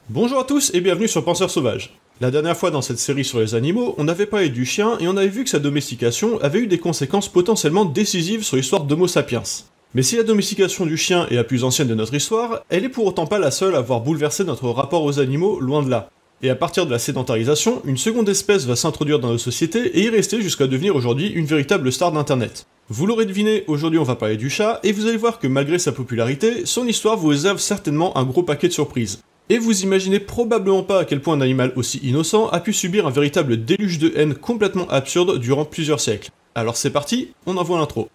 Bonjour à tous et bienvenue sur Penseurs Sauvages. La dernière fois dans cette série sur les animaux, on avait parlé du chien et on avait vu que sa domestication avait eu des conséquences potentiellement décisives sur l'histoire d'Homo sapiens. Mais si la domestication du chien est la plus ancienne de notre histoire, elle est pour autant pas la seule à avoir bouleversé notre rapport aux animaux, loin de là. Et à partir de la sédentarisation, une seconde espèce va s'introduire dans nos sociétés et y rester jusqu'à devenir aujourd'hui une véritable star d'internet. Vous l'aurez deviné, aujourd'hui on va parler du chat, et vous allez voir que malgré sa popularité, son histoire vous réserve certainement un gros paquet de surprises. Et vous imaginez probablement pas à quel point un animal aussi innocent a pu subir un véritable déluge de haine complètement absurde durant plusieurs siècles. Alors c'est parti, on envoie l'intro.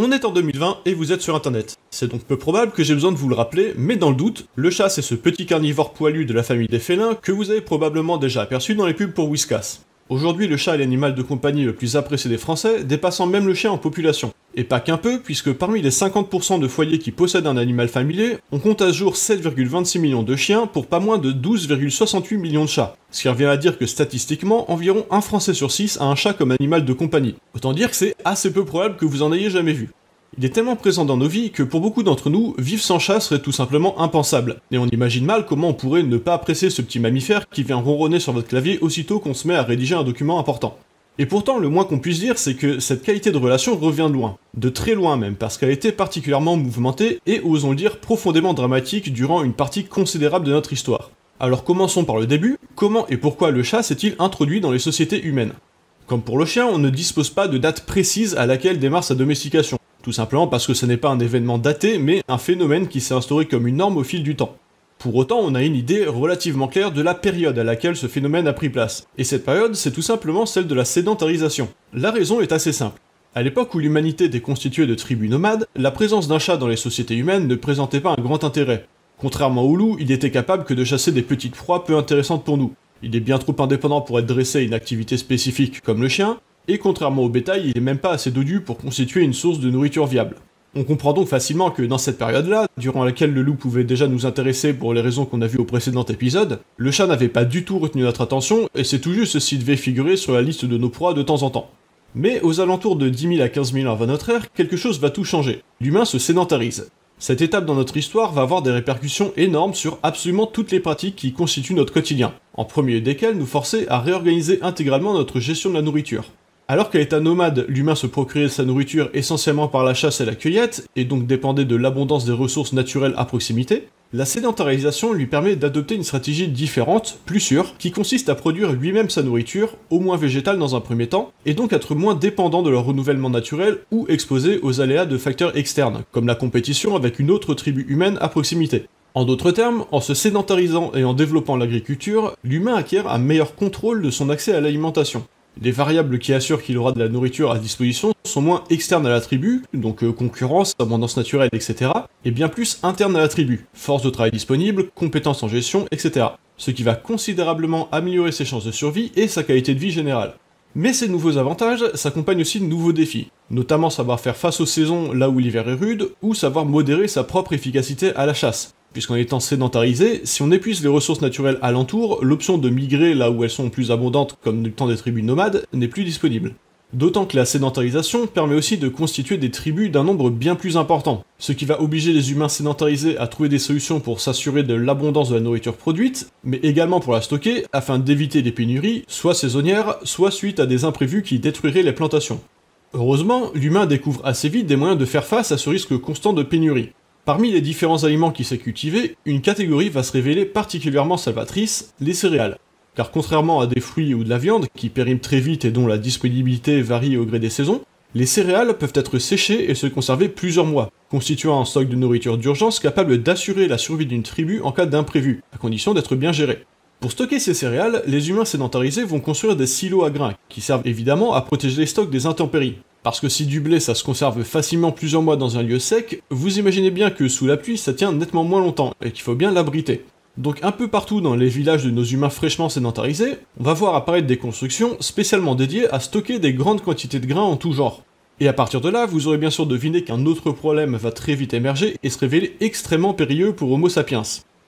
On est en 2020 et vous êtes sur internet. C'est donc peu probable que j'ai besoin de vous le rappeler, mais dans le doute, le chat c'est ce petit carnivore poilu de la famille des félins que vous avez probablement déjà aperçu dans les pubs pour Whiskas. Aujourd'hui, le chat est l'animal de compagnie le plus apprécié des Français, dépassant même le chien en population. Et pas qu'un peu, puisque parmi les 50% de foyers qui possèdent un animal familier, on compte à ce jour 7,26 millions de chiens pour pas moins de 12,68 millions de chats. Ce qui revient à dire que statistiquement, environ un Français sur 6 a un chat comme animal de compagnie. Autant dire que c'est assez peu probable que vous en ayez jamais vu. Il est tellement présent dans nos vies que pour beaucoup d'entre nous, vivre sans chat serait tout simplement impensable. Et on imagine mal comment on pourrait ne pas apprécier ce petit mammifère qui vient ronronner sur votre clavier aussitôt qu'on se met à rédiger un document important. Et pourtant, le moins qu'on puisse dire, c'est que cette qualité de relation revient de loin. De très loin même, parce qu'elle a été particulièrement mouvementée et, osons le dire, profondément dramatique durant une partie considérable de notre histoire. Alors commençons par le début, comment et pourquoi le chat s'est-il introduit dans les sociétés humaines? Comme pour le chien, on ne dispose pas de date précise à laquelle démarre sa domestication. Tout simplement parce que ce n'est pas un événement daté, mais un phénomène qui s'est instauré comme une norme au fil du temps. Pour autant, on a une idée relativement claire de la période à laquelle ce phénomène a pris place. Et cette période, c'est tout simplement celle de la sédentarisation. La raison est assez simple. À l'époque où l'humanité était constituée de tribus nomades, la présence d'un chat dans les sociétés humaines ne présentait pas un grand intérêt. Contrairement au loup, il était capable que de chasser des petites proies peu intéressantes pour nous. Il est bien trop indépendant pour être dressé à une activité spécifique comme le chien, et contrairement au bétail, il est même pas assez dodu pour constituer une source de nourriture viable. On comprend donc facilement que dans cette période-là, durant laquelle le loup pouvait déjà nous intéresser pour les raisons qu'on a vues au précédent épisode, le chat n'avait pas du tout retenu notre attention, et c'est tout juste s'il devait figurer sur la liste de nos proies de temps en temps. Mais aux alentours de 10 000 à 15 000 ans avant notre ère, quelque chose va tout changer. L'humain se sédentarise. Cette étape dans notre histoire va avoir des répercussions énormes sur absolument toutes les pratiques qui constituent notre quotidien, en premier lieu desquelles nous forcer à réorganiser intégralement notre gestion de la nourriture. Alors qu'à l'état nomade, l'humain se procurait sa nourriture essentiellement par la chasse et la cueillette, et donc dépendait de l'abondance des ressources naturelles à proximité, la sédentarisation lui permet d'adopter une stratégie différente, plus sûre, qui consiste à produire lui-même sa nourriture, au moins végétale dans un premier temps, et donc être moins dépendant de leur renouvellement naturel ou exposé aux aléas de facteurs externes, comme la compétition avec une autre tribu humaine à proximité. En d'autres termes, en se sédentarisant et en développant l'agriculture, l'humain acquiert un meilleur contrôle de son accès à l'alimentation. Les variables qui assurent qu'il aura de la nourriture à disposition sont moins externes à la tribu, donc concurrence, abondance naturelle, etc., et bien plus internes à la tribu, force de travail disponible, compétences en gestion, etc., ce qui va considérablement améliorer ses chances de survie et sa qualité de vie générale. Mais ces nouveaux avantages s'accompagnent aussi de nouveaux défis, notamment savoir faire face aux saisons là où l'hiver est rude, ou savoir modérer sa propre efficacité à la chasse. Puisqu'en étant sédentarisé, si on épuise les ressources naturelles alentour, l'option de migrer là où elles sont plus abondantes comme du temps des tribus nomades n'est plus disponible. D'autant que la sédentarisation permet aussi de constituer des tribus d'un nombre bien plus important, ce qui va obliger les humains sédentarisés à trouver des solutions pour s'assurer de l'abondance de la nourriture produite, mais également pour la stocker afin d'éviter des pénuries, soit saisonnières, soit suite à des imprévus qui détruiraient les plantations. Heureusement, l'humain découvre assez vite des moyens de faire face à ce risque constant de pénurie. Parmi les différents aliments qui s'est cultivé, une catégorie va se révéler particulièrement salvatrice, les céréales. Car contrairement à des fruits ou de la viande, qui périment très vite et dont la disponibilité varie au gré des saisons, les céréales peuvent être séchées et se conserver plusieurs mois, constituant un stock de nourriture d'urgence capable d'assurer la survie d'une tribu en cas d'imprévu, à condition d'être bien géré. Pour stocker ces céréales, les humains sédentarisés vont construire des silos à grains, qui servent évidemment à protéger les stocks des intempéries. Parce que si du blé ça se conserve facilement plusieurs mois dans un lieu sec, vous imaginez bien que sous la pluie ça tient nettement moins longtemps et qu'il faut bien l'abriter. Donc un peu partout dans les villages de nos humains fraîchement sédentarisés, on va voir apparaître des constructions spécialement dédiées à stocker des grandes quantités de grains en tout genre. Et à partir de là, vous aurez bien sûr deviné qu'un autre problème va très vite émerger et se révéler extrêmement périlleux pour Homo sapiens.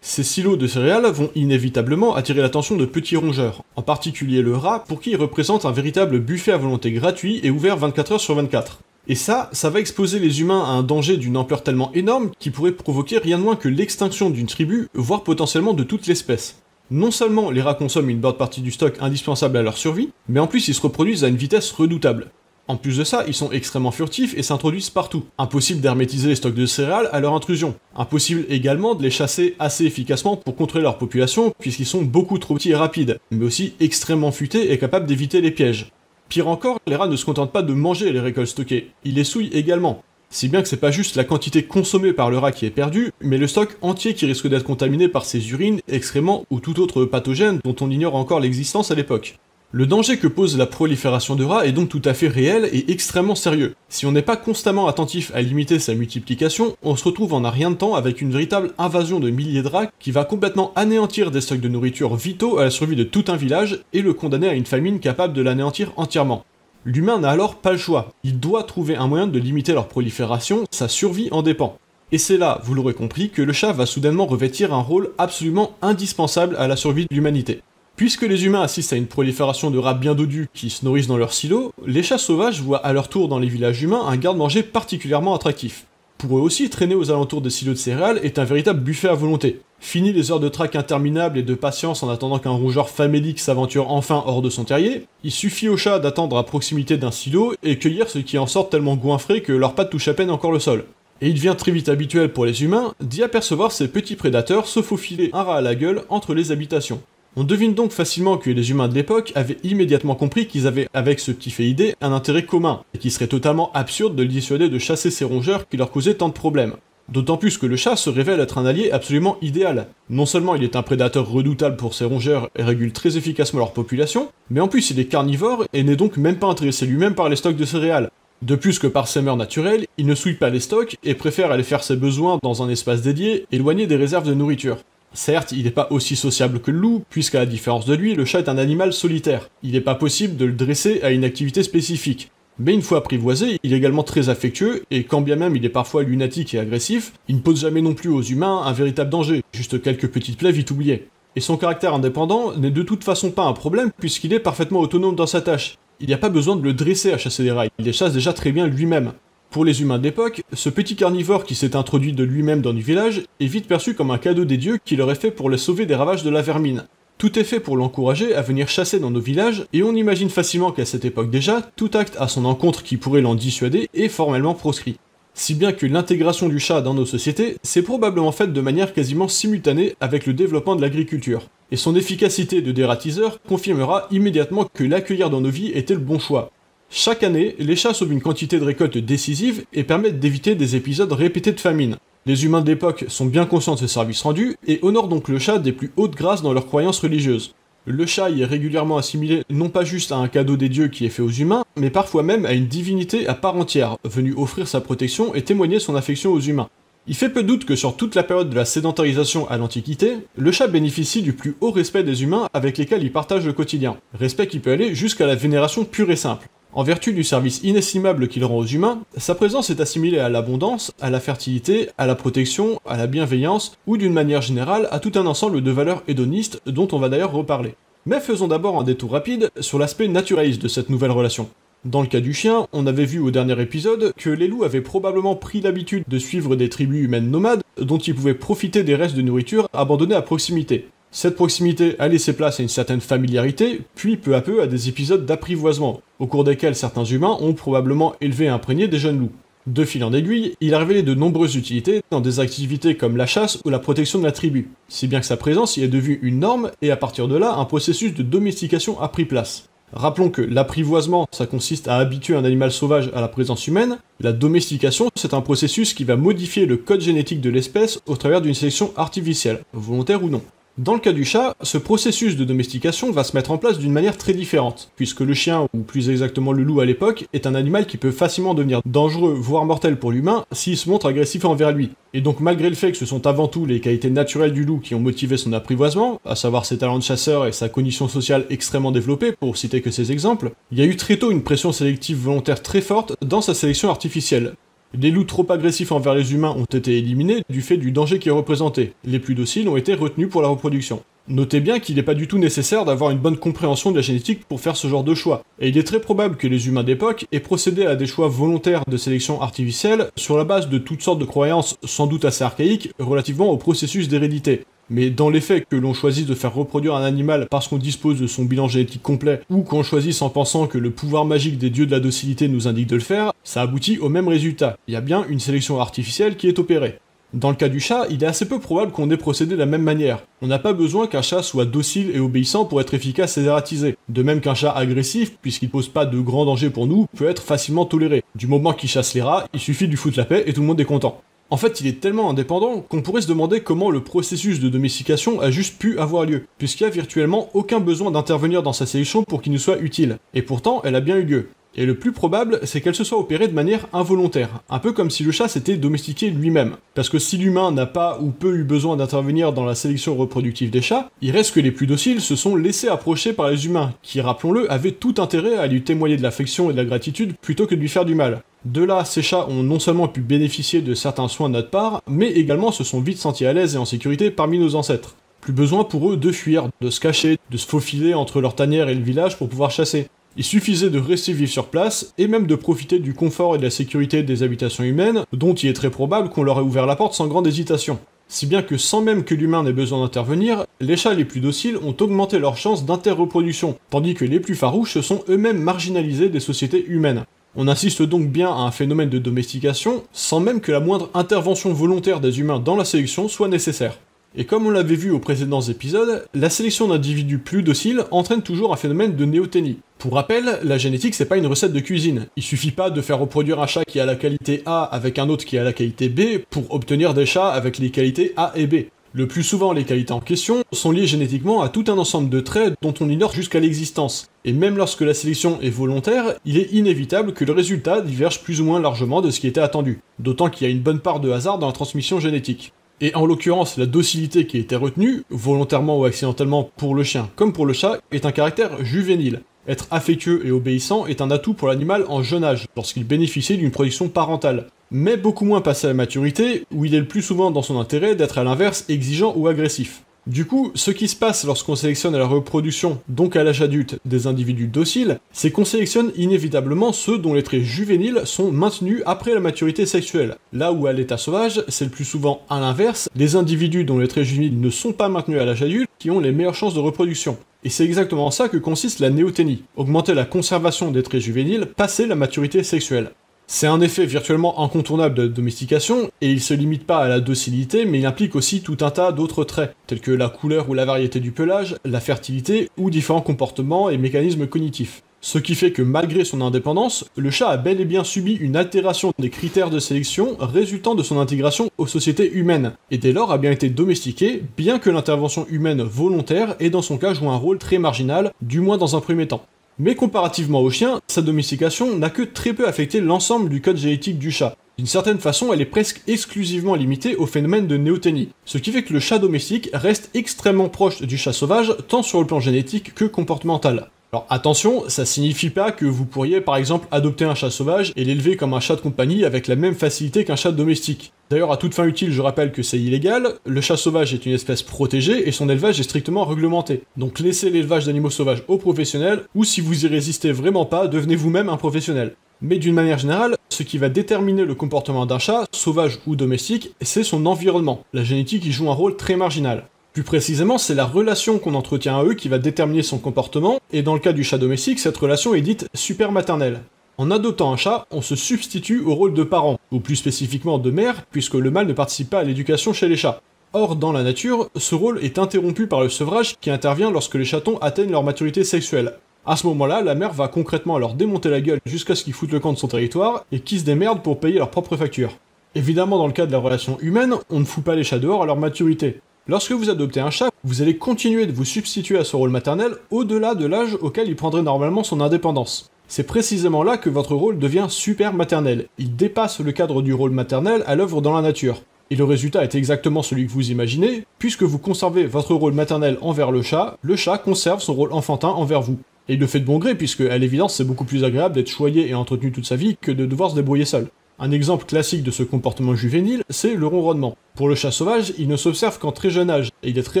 Ces silos de céréales vont inévitablement attirer l'attention de petits rongeurs, en particulier le rat pour qui ils représentent un véritable buffet à volonté gratuit et ouvert 24 heures sur 24. Et ça va exposer les humains à un danger d'une ampleur tellement énorme qui pourrait provoquer rien de moins que l'extinction d'une tribu, voire potentiellement de toute l'espèce. Non seulement les rats consomment une bonne partie du stock indispensable à leur survie, mais en plus ils se reproduisent à une vitesse redoutable. En plus de ça, ils sont extrêmement furtifs et s'introduisent partout. Impossible d'hermétiser les stocks de céréales à leur intrusion. Impossible également de les chasser assez efficacement pour contrôler leur population, puisqu'ils sont beaucoup trop petits et rapides, mais aussi extrêmement futés et capables d'éviter les pièges. Pire encore, les rats ne se contentent pas de manger les récoltes stockées, ils les souillent également. Si bien que c'est pas juste la quantité consommée par le rat qui est perdue, mais le stock entier qui risque d'être contaminé par ses urines, excréments ou tout autre pathogène dont on ignore encore l'existence à l'époque. Le danger que pose la prolifération de rats est donc tout à fait réel et extrêmement sérieux. Si on n'est pas constamment attentif à limiter sa multiplication, on se retrouve en un rien de temps avec une véritable invasion de milliers de rats qui va complètement anéantir des stocks de nourriture vitaux à la survie de tout un village et le condamner à une famine capable de l'anéantir entièrement. L'humain n'a alors pas le choix, il doit trouver un moyen de limiter leur prolifération, sa survie en dépend. Et c'est là, vous l'aurez compris, que le chat va soudainement revêtir un rôle absolument indispensable à la survie de l'humanité. Puisque les humains assistent à une prolifération de rats bien dodus qui se nourrissent dans leurs silos, les chats sauvages voient à leur tour dans les villages humains un garde-manger particulièrement attractif. Pour eux aussi, traîner aux alentours des silos de céréales est un véritable buffet à volonté. Fini les heures de traque interminables et de patience en attendant qu'un rongeur famélique s'aventure enfin hors de son terrier, il suffit aux chats d'attendre à proximité d'un silo et cueillir ce qui en sort tellement goinfré que leurs pattes touchent à peine encore le sol. Et il devient très vite habituel pour les humains d'y apercevoir ces petits prédateurs se faufiler un rat à la gueule entre les habitations. On devine donc facilement que les humains de l'époque avaient immédiatement compris qu'ils avaient, avec ce petit fait idée, un intérêt commun, et qu'il serait totalement absurde de le dissuader de chasser ces rongeurs qui leur causaient tant de problèmes. D'autant plus que le chat se révèle être un allié absolument idéal. Non seulement il est un prédateur redoutable pour ses rongeurs et régule très efficacement leur population, mais en plus il est carnivore et n'est donc même pas intéressé lui-même par les stocks de céréales. De plus que par ses mœurs naturelles, il ne souille pas les stocks et préfère aller faire ses besoins dans un espace dédié, éloigné des réserves de nourriture. Certes, il n'est pas aussi sociable que le loup, puisqu'à la différence de lui, le chat est un animal solitaire. Il n'est pas possible de le dresser à une activité spécifique. Mais une fois apprivoisé, il est également très affectueux, et quand bien même il est parfois lunatique et agressif, il ne pose jamais non plus aux humains un véritable danger, juste quelques petites plaies vite oubliées. Et son caractère indépendant n'est de toute façon pas un problème, puisqu'il est parfaitement autonome dans sa tâche. Il n'y a pas besoin de le dresser à chasser des rats, il les chasse déjà très bien lui-même. Pour les humains de l'époque, ce petit carnivore qui s'est introduit de lui-même dans du village est vite perçu comme un cadeau des dieux qui leur est fait pour les sauver des ravages de la vermine. Tout est fait pour l'encourager à venir chasser dans nos villages, et on imagine facilement qu'à cette époque déjà, tout acte à son encontre qui pourrait l'en dissuader est formellement proscrit. Si bien que l'intégration du chat dans nos sociétés s'est probablement faite de manière quasiment simultanée avec le développement de l'agriculture. Et son efficacité de dératiseur confirmera immédiatement que l'accueillir dans nos vies était le bon choix. Chaque année, les chats sauvent une quantité de récoltes décisive et permettent d'éviter des épisodes répétés de famine. Les humains de l'époque sont bien conscients de ces services rendus et honorent donc le chat des plus hautes grâces dans leurs croyances religieuses. Le chat y est régulièrement assimilé non pas juste à un cadeau des dieux qui est fait aux humains, mais parfois même à une divinité à part entière, venue offrir sa protection et témoigner son affection aux humains. Il fait peu doute que sur toute la période de la sédentarisation à l'Antiquité, le chat bénéficie du plus haut respect des humains avec lesquels il partage le quotidien, respect qui peut aller jusqu'à la vénération pure et simple. En vertu du service inestimable qu'il rend aux humains, sa présence est assimilée à l'abondance, à la fertilité, à la protection, à la bienveillance, ou d'une manière générale à tout un ensemble de valeurs hédonistes dont on va d'ailleurs reparler. Mais faisons d'abord un détour rapide sur l'aspect naturaliste de cette nouvelle relation. Dans le cas du chien, on avait vu au dernier épisode que les loups avaient probablement pris l'habitude de suivre des tribus humaines nomades dont ils pouvaient profiter des restes de nourriture abandonnés à proximité. Cette proximité a laissé place à une certaine familiarité, puis peu à peu à des épisodes d'apprivoisement, au cours desquels certains humains ont probablement élevé et imprégné des jeunes loups. De fil en aiguille, il a révélé de nombreuses utilités dans des activités comme la chasse ou la protection de la tribu, si bien que sa présence y est devenue une norme et à partir de là un processus de domestication a pris place. Rappelons que l'apprivoisement, ça consiste à habituer un animal sauvage à la présence humaine, la domestication, c'est un processus qui va modifier le code génétique de l'espèce au travers d'une sélection artificielle, volontaire ou non. Dans le cas du chat, ce processus de domestication va se mettre en place d'une manière très différente, puisque le chien, ou plus exactement le loup à l'époque, est un animal qui peut facilement devenir dangereux, voire mortel pour l'humain, s'il se montre agressif envers lui. Et donc malgré le fait que ce sont avant tout les qualités naturelles du loup qui ont motivé son apprivoisement, à savoir ses talents de chasseur et sa cognition sociale extrêmement développée, pour citer que ces exemples, il y a eu très tôt une pression sélective volontaire très forte dans sa sélection artificielle. Les loups trop agressifs envers les humains ont été éliminés du fait du danger qu'ils représentaient. Les plus dociles ont été retenus pour la reproduction. Notez bien qu'il n'est pas du tout nécessaire d'avoir une bonne compréhension de la génétique pour faire ce genre de choix, et il est très probable que les humains d'époque aient procédé à des choix volontaires de sélection artificielle sur la base de toutes sortes de croyances sans doute assez archaïques relativement au processus d'hérédité. Mais dans les faits, que l'on choisisse de faire reproduire un animal parce qu'on dispose de son bilan génétique complet, ou qu'on choisisse en pensant que le pouvoir magique des dieux de la docilité nous indique de le faire, ça aboutit au même résultat. Il y a bien une sélection artificielle qui est opérée. Dans le cas du chat, il est assez peu probable qu'on ait procédé de la même manière. On n'a pas besoin qu'un chat soit docile et obéissant pour être efficace et dératisé. De même qu'un chat agressif, puisqu'il pose pas de grands dangers pour nous, peut être facilement toléré. Du moment qu'il chasse les rats, il suffit de lui foutre la paix et tout le monde est content. En fait, il est tellement indépendant qu'on pourrait se demander comment le processus de domestication a juste pu avoir lieu, puisqu'il n'y a virtuellement aucun besoin d'intervenir dans sa sélection pour qu'il nous soit utile. Et pourtant, elle a bien eu lieu. Et le plus probable, c'est qu'elle se soit opérée de manière involontaire, un peu comme si le chat s'était domestiqué lui-même. Parce que si l'humain n'a pas ou peu eu besoin d'intervenir dans la sélection reproductive des chats, il reste que les plus dociles se sont laissés approcher par les humains, qui, rappelons-le, avaient tout intérêt à lui témoigner de l'affection et de la gratitude plutôt que de lui faire du mal. De là, ces chats ont non seulement pu bénéficier de certains soins de notre part, mais également se sont vite sentis à l'aise et en sécurité parmi nos ancêtres. Plus besoin pour eux de fuir, de se cacher, de se faufiler entre leur tanière et le village pour pouvoir chasser. Il suffisait de rester vivre sur place, et même de profiter du confort et de la sécurité des habitations humaines, dont il est très probable qu'on leur ait ouvert la porte sans grande hésitation. Si bien que sans même que l'humain n'ait besoin d'intervenir, les chats les plus dociles ont augmenté leurs chances d'interreproduction, tandis que les plus farouches se sont eux-mêmes marginalisés des sociétés humaines. On assiste donc bien à un phénomène de domestication, sans même que la moindre intervention volontaire des humains dans la sélection soit nécessaire. Et comme on l'avait vu aux précédents épisodes, la sélection d'individus plus dociles entraîne toujours un phénomène de néoténie. Pour rappel, la génétique c'est pas une recette de cuisine. Il suffit pas de faire reproduire un chat qui a la qualité A avec un autre qui a la qualité B pour obtenir des chats avec les qualités A et B. Le plus souvent, les qualités en question sont liées génétiquement à tout un ensemble de traits dont on ignore jusqu'à l'existence. Et même lorsque la sélection est volontaire, il est inévitable que le résultat diverge plus ou moins largement de ce qui était attendu. D'autant qu'il y a une bonne part de hasard dans la transmission génétique. Et en l'occurrence, la docilité qui a été retenue, volontairement ou accidentellement pour le chien comme pour le chat, est un caractère juvénile. Être affectueux et obéissant est un atout pour l'animal en jeune âge, lorsqu'il bénéficie d'une production parentale. Mais beaucoup moins passé à la maturité, où il est le plus souvent dans son intérêt d'être à l'inverse exigeant ou agressif. Du coup, ce qui se passe lorsqu'on sélectionne à la reproduction, donc à l'âge adulte, des individus dociles, c'est qu'on sélectionne inévitablement ceux dont les traits juvéniles sont maintenus après la maturité sexuelle. Là où à l'état sauvage, c'est le plus souvent à l'inverse, les individus dont les traits juvéniles ne sont pas maintenus à l'âge adulte qui ont les meilleures chances de reproduction. Et c'est exactement ça que consiste la néoténie, augmenter la conservation des traits juvéniles passé la maturité sexuelle. C'est un effet virtuellement incontournable de la domestication, et il se limite pas à la docilité, mais il implique aussi tout un tas d'autres traits, tels que la couleur ou la variété du pelage, la fertilité, ou différents comportements et mécanismes cognitifs. Ce qui fait que malgré son indépendance, le chat a bel et bien subi une altération des critères de sélection résultant de son intégration aux sociétés humaines, et dès lors a bien été domestiqué, bien que l'intervention humaine volontaire ait dans son cas joué un rôle très marginal, du moins dans un premier temps. Mais comparativement au chien, sa domestication n'a que très peu affecté l'ensemble du code génétique du chat. D'une certaine façon, elle est presque exclusivement limitée au phénomène de néoténie, ce qui fait que le chat domestique reste extrêmement proche du chat sauvage, tant sur le plan génétique que comportemental. Alors attention, ça signifie pas que vous pourriez par exemple adopter un chat sauvage et l'élever comme un chat de compagnie avec la même facilité qu'un chat domestique. D'ailleurs, à toute fin utile, je rappelle que c'est illégal, le chat sauvage est une espèce protégée et son élevage est strictement réglementé. Donc laissez l'élevage d'animaux sauvages aux professionnels, ou si vous y résistez vraiment pas, devenez vous-même un professionnel. Mais d'une manière générale, ce qui va déterminer le comportement d'un chat, sauvage ou domestique, c'est son environnement. La génétique y joue un rôle très marginal. Plus précisément, c'est la relation qu'on entretient à eux qui va déterminer son comportement, et dans le cas du chat domestique, cette relation est dite supermaternelle. En adoptant un chat, on se substitue au rôle de parent, ou plus spécifiquement de mère, puisque le mâle ne participe pas à l'éducation chez les chats. Or, dans la nature, ce rôle est interrompu par le sevrage qui intervient lorsque les chatons atteignent leur maturité sexuelle. À ce moment-là, la mère va concrètement leur démonter la gueule jusqu'à ce qu'ils foutent le camp de son territoire, et qu'ils se démerdent pour payer leurs propres factures. Évidemment, dans le cas de la relation humaine, on ne fout pas les chats dehors à leur maturité. Lorsque vous adoptez un chat, vous allez continuer de vous substituer à ce rôle maternel au-delà de l'âge auquel il prendrait normalement son indépendance. C'est précisément là que votre rôle devient super maternel. Il dépasse le cadre du rôle maternel à l'œuvre dans la nature. Et le résultat est exactement celui que vous imaginez, puisque vous conservez votre rôle maternel envers le chat conserve son rôle enfantin envers vous. Et il le fait de bon gré, puisque à l'évidence c'est beaucoup plus agréable d'être choyé et entretenu toute sa vie que de devoir se débrouiller seul. Un exemple classique de ce comportement juvénile, c'est le ronronnement. Pour le chat sauvage, il ne s'observe qu'en très jeune âge, et il est très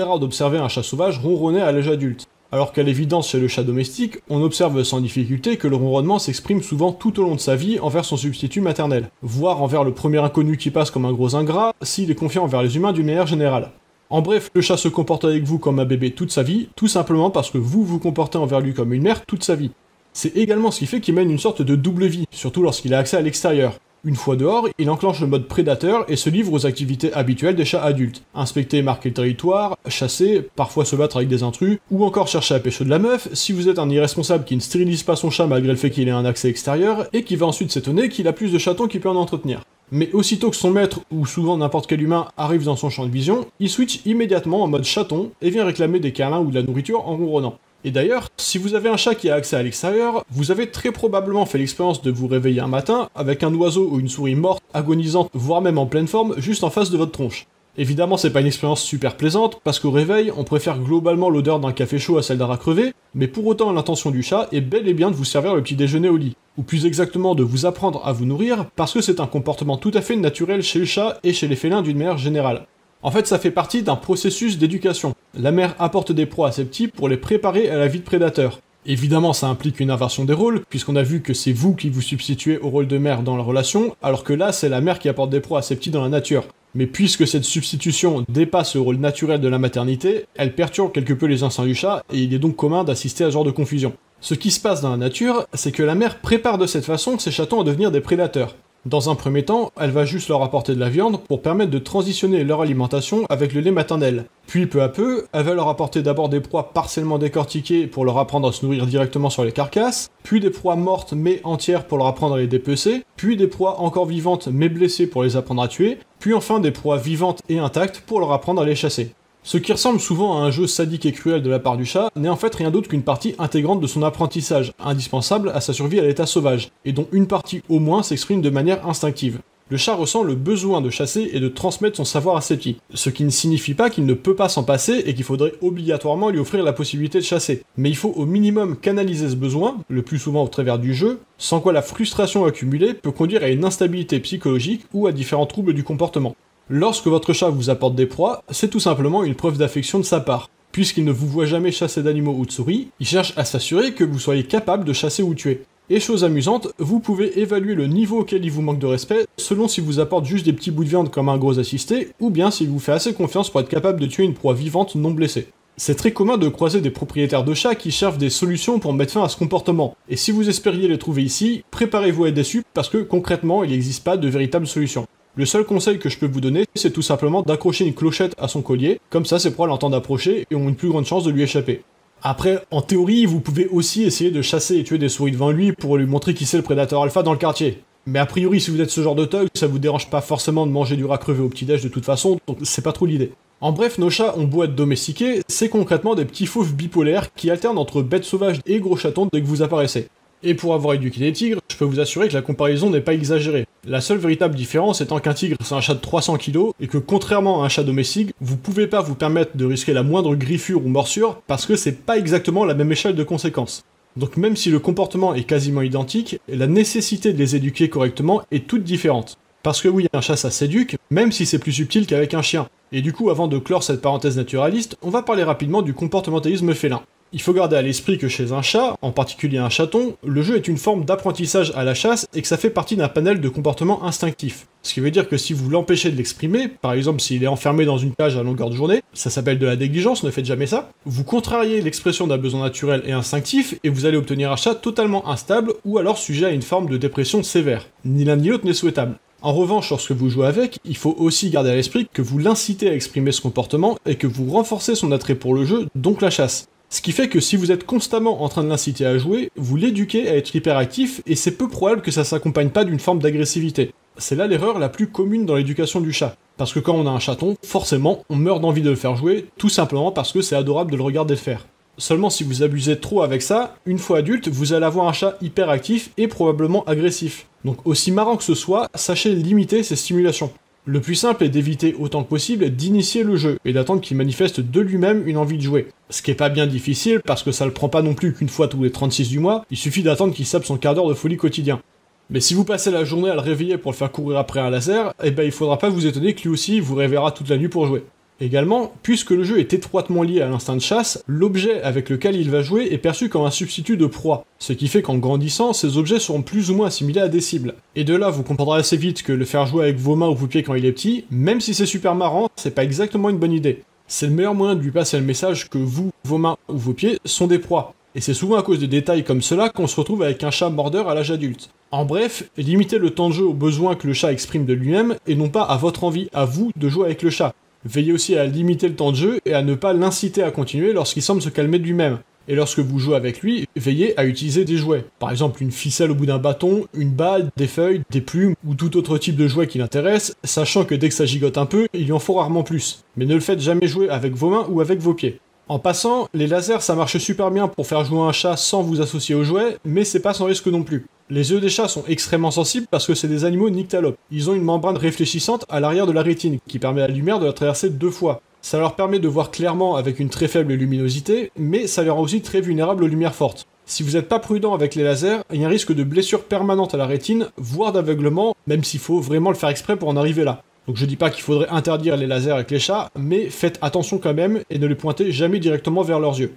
rare d'observer un chat sauvage ronronner à l'âge adulte. Alors qu'à l'évidence chez le chat domestique, on observe sans difficulté que le ronronnement s'exprime souvent tout au long de sa vie envers son substitut maternel, voire envers le premier inconnu qui passe comme un gros ingrat, s'il est confiant envers les humains d'une manière générale. En bref, le chat se comporte avec vous comme un bébé toute sa vie, tout simplement parce que vous vous comportez envers lui comme une mère toute sa vie. C'est également ce qui fait qu'il mène une sorte de double vie, surtout lorsqu'il a accès à l'extérieur. Une fois dehors, il enclenche le mode prédateur et se livre aux activités habituelles des chats adultes. Inspecter et marquer le territoire, chasser, parfois se battre avec des intrus, ou encore chercher à pêcher de la meuf si vous êtes un irresponsable qui ne stérilise pas son chat malgré le fait qu'il ait un accès extérieur, et qui va ensuite s'étonner qu'il a plus de chatons qu'il peut en entretenir. Mais aussitôt que son maître, ou souvent n'importe quel humain, arrive dans son champ de vision, il switch immédiatement en mode chaton et vient réclamer des câlins ou de la nourriture en ronronnant. Et d'ailleurs, si vous avez un chat qui a accès à l'extérieur, vous avez très probablement fait l'expérience de vous réveiller un matin avec un oiseau ou une souris morte, agonisante, voire même en pleine forme, juste en face de votre tronche. Évidemment, c'est pas une expérience super plaisante, parce qu'au réveil, on préfère globalement l'odeur d'un café chaud à celle d'un rat crevé, mais pour autant l'intention du chat est bel et bien de vous servir le petit déjeuner au lit. Ou plus exactement de vous apprendre à vous nourrir, parce que c'est un comportement tout à fait naturel chez le chat et chez les félins d'une manière générale. En fait, ça fait partie d'un processus d'éducation. La mère apporte des proies à ses petits pour les préparer à la vie de prédateur. Évidemment, ça implique une inversion des rôles, puisqu'on a vu que c'est vous qui vous substituez au rôle de mère dans la relation, alors que là, c'est la mère qui apporte des proies à ses petits dans la nature. Mais puisque cette substitution dépasse le rôle naturel de la maternité, elle perturbe quelque peu les instincts du chat, et il est donc commun d'assister à ce genre de confusion. Ce qui se passe dans la nature, c'est que la mère prépare de cette façon ses chatons à devenir des prédateurs. Dans un premier temps, elle va juste leur apporter de la viande pour permettre de transitionner leur alimentation avec le lait maternel. Puis peu à peu, elle va leur apporter d'abord des proies partiellement décortiquées pour leur apprendre à se nourrir directement sur les carcasses, puis des proies mortes mais entières pour leur apprendre à les dépecer, puis des proies encore vivantes mais blessées pour les apprendre à tuer, puis enfin des proies vivantes et intactes pour leur apprendre à les chasser. Ce qui ressemble souvent à un jeu sadique et cruel de la part du chat n'est en fait rien d'autre qu'une partie intégrante de son apprentissage, indispensable à sa survie à l'état sauvage, et dont une partie au moins s'exprime de manière instinctive. Le chat ressent le besoin de chasser et de transmettre son savoir à ses petits, ce qui ne signifie pas qu'il ne peut pas s'en passer et qu'il faudrait obligatoirement lui offrir la possibilité de chasser. Mais il faut au minimum canaliser ce besoin, le plus souvent au travers du jeu, sans quoi la frustration accumulée peut conduire à une instabilité psychologique ou à différents troubles du comportement. Lorsque votre chat vous apporte des proies, c'est tout simplement une preuve d'affection de sa part. Puisqu'il ne vous voit jamais chasser d'animaux ou de souris, il cherche à s'assurer que vous soyez capable de chasser ou tuer. Et chose amusante, vous pouvez évaluer le niveau auquel il vous manque de respect selon s'il vous apporte juste des petits bouts de viande comme un gros assisté, ou bien s'il vous fait assez confiance pour être capable de tuer une proie vivante non blessée. C'est très commun de croiser des propriétaires de chats qui cherchent des solutions pour mettre fin à ce comportement, et si vous espériez les trouver ici, préparez-vous à être déçus parce que concrètement il n'existe pas de véritable solution. Le seul conseil que je peux vous donner, c'est tout simplement d'accrocher une clochette à son collier, comme ça ses proies l'entendent approcher et ont une plus grande chance de lui échapper. Après, en théorie, vous pouvez aussi essayer de chasser et tuer des souris devant lui pour lui montrer qui c'est le prédateur alpha dans le quartier. Mais a priori, si vous êtes ce genre de thug, ça vous dérange pas forcément de manger du rat crevé au petit-déj de toute façon, donc c'est pas trop l'idée. En bref, nos chats ont beau être domestiqués, c'est concrètement des petits fauves bipolaires qui alternent entre bêtes sauvages et gros chatons dès que vous apparaissez. Et pour avoir éduqué des tigres, je peux vous assurer que la comparaison n'est pas exagérée. La seule véritable différence étant qu'un tigre c'est un chat de 300 kg et que contrairement à un chat domestique, vous pouvez pas vous permettre de risquer la moindre griffure ou morsure parce que c'est pas exactement la même échelle de conséquences. Donc même si le comportement est quasiment identique, la nécessité de les éduquer correctement est toute différente. Parce que oui, un chat ça s'éduque, même si c'est plus subtil qu'avec un chien. Et du coup, avant de clore cette parenthèse naturaliste, on va parler rapidement du comportementalisme félin. Il faut garder à l'esprit que chez un chat, en particulier un chaton, le jeu est une forme d'apprentissage à la chasse et que ça fait partie d'un panel de comportements instinctifs. Ce qui veut dire que si vous l'empêchez de l'exprimer, par exemple s'il est enfermé dans une cage à longueur de journée, ça s'appelle de la négligence, ne faites jamais ça, vous contrariez l'expression d'un besoin naturel et instinctif et vous allez obtenir un chat totalement instable ou alors sujet à une forme de dépression sévère. Ni l'un ni l'autre n'est souhaitable. En revanche, lorsque vous jouez avec, il faut aussi garder à l'esprit que vous l'incitez à exprimer ce comportement et que vous renforcez son attrait pour le jeu, donc la chasse. Ce qui fait que si vous êtes constamment en train de l'inciter à jouer, vous l'éduquez à être hyperactif et c'est peu probable que ça s'accompagne pas d'une forme d'agressivité. C'est là l'erreur la plus commune dans l'éducation du chat. Parce que quand on a un chaton, forcément, on meurt d'envie de le faire jouer, tout simplement parce que c'est adorable de le regarder le faire. Seulement si vous abusez trop avec ça, une fois adulte, vous allez avoir un chat hyper actif et probablement agressif. Donc aussi marrant que ce soit, sachez limiter ces stimulations. Le plus simple est d'éviter autant que possible d'initier le jeu et d'attendre qu'il manifeste de lui-même une envie de jouer. Ce qui est pas bien difficile parce que ça le prend pas non plus qu'une fois tous les 36 du mois, il suffit d'attendre qu'il sape son quart d'heure de folie quotidien. Mais si vous passez la journée à le réveiller pour le faire courir après un laser, eh ben il faudra pas vous étonner que lui aussi vous réveillera toute la nuit pour jouer. Également, puisque le jeu est étroitement lié à l'instinct de chasse, l'objet avec lequel il va jouer est perçu comme un substitut de proie, ce qui fait qu'en grandissant, ces objets seront plus ou moins assimilés à des cibles. Et de là, vous comprendrez assez vite que le faire jouer avec vos mains ou vos pieds quand il est petit, même si c'est super marrant, c'est pas exactement une bonne idée. C'est le meilleur moyen de lui passer le message que vous, vos mains ou vos pieds sont des proies. Et c'est souvent à cause de détails comme cela qu'on se retrouve avec un chat mordeur à l'âge adulte. En bref, limitez le temps de jeu aux besoins que le chat exprime de lui-même et non pas à votre envie à vous de jouer avec le chat. Veillez aussi à limiter le temps de jeu et à ne pas l'inciter à continuer lorsqu'il semble se calmer de lui-même. Et lorsque vous jouez avec lui, veillez à utiliser des jouets. Par exemple une ficelle au bout d'un bâton, une balle, des feuilles, des plumes ou tout autre type de jouet qui l'intéresse, sachant que dès que ça gigote un peu, il y en faut rarement plus. Mais ne le faites jamais jouer avec vos mains ou avec vos pieds. En passant, les lasers ça marche super bien pour faire jouer un chat sans vous associer au jouet, mais c'est pas sans risque non plus. Les yeux des chats sont extrêmement sensibles parce que c'est des animaux nyctalopes. Ils ont une membrane réfléchissante à l'arrière de la rétine qui permet à la lumière de la traverser 2 fois. Ça leur permet de voir clairement avec une très faible luminosité, mais ça les rend aussi très vulnérables aux lumières fortes. Si vous n'êtes pas prudent avec les lasers, il y a un risque de blessure permanente à la rétine, voire d'aveuglement, même s'il faut vraiment le faire exprès pour en arriver là. Donc je dis pas qu'il faudrait interdire les lasers avec les chats, mais faites attention quand même et ne les pointez jamais directement vers leurs yeux.